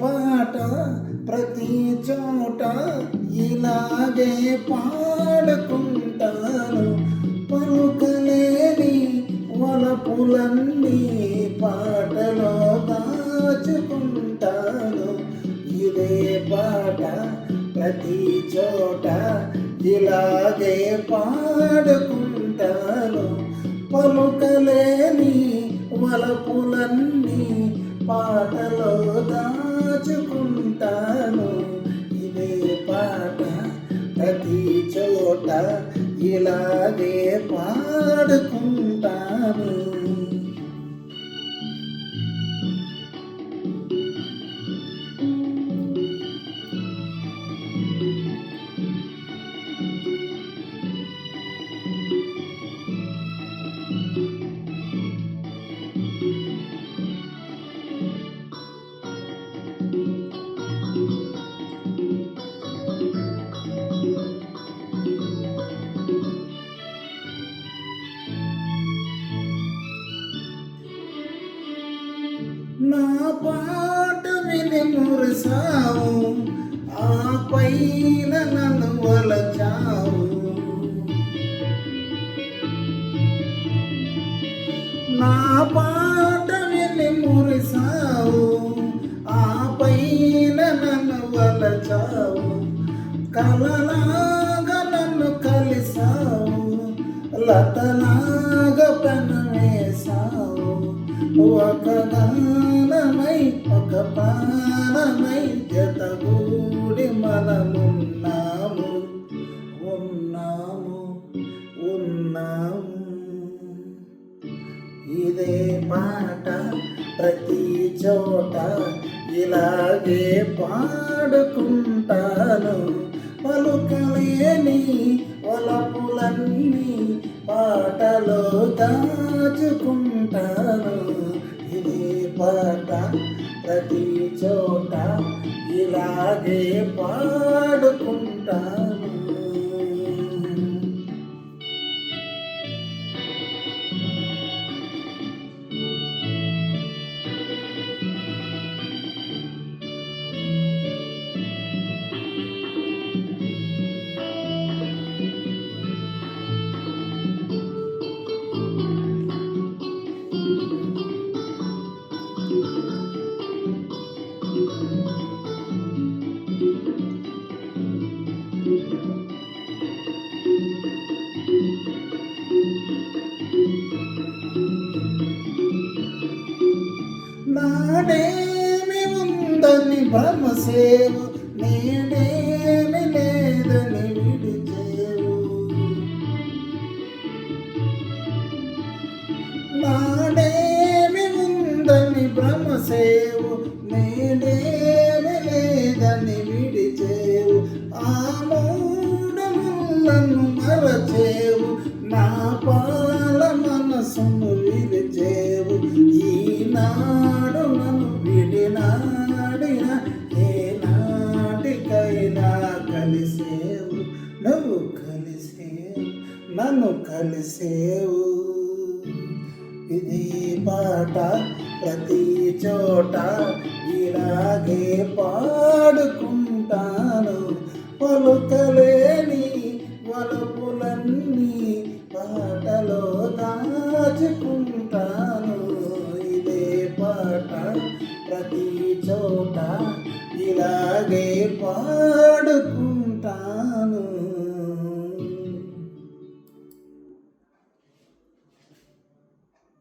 పాట ప్రతి చోట ఇలాగే పాడుకుంటాను. పలుకలేని వలపులన్నీ పాటలో దాచుకుంటాను. ఇదే పాట ప్రతి చోట ఇలాగే పాడుకుంటాను. పలుకలేని వలపులన్నీ పాటలో దాచుకుంటాను. ఇదే పాట ప్రతి చోట ఇలాగే పాడుకుంటాను. నా పాట విని మురిసావు, ఆ పైన నన్ను వలచావు. నా పాట విని మురిసావు, ఆ పైన నన్ను వలచావు. కలలాగా నన్ను కలిసావు, లతలాగా పెనవేశావు. ఒక గానమై ఒక ప్రాణమై జతగూడి మనమున్నాము, ఉన్నాము, ఉన్నాము. ఇదే పాట ప్రతి చోట ఇలాగే పాడుకుంటాను. పలుకలేని వలపులన్నీ పాటలో దాచుకుంటాను. ఇదే పాట ప్రతి చోట ఇలాగే పాడుకుంటాను. నాడేమి ఉందని భ్రమసేవు, నేడేమి లేదని విడిచేవు. నాడేమి ఉందని భ్రమసేవు, నేడేమి లేదని విడిచేవు. ఆ మూఢములను మరచేవు, నా పాల మనసును విరిచేవు. ఈనాడు నన్ను విడినాడిన ఏనాటికైనా కలిసేవు, నువ్వు కలిసేవు, నన్ను కలిసేవు. ఇది పాట ప్రతి చోట ఇలాగే పాడుకుంటాను. పలుకలేని వలపులన్నీ పాటలో దాచుకుంటాను. ఇదే పాట ప్రతి చోట ఇలాగే పాడుకుంటాను.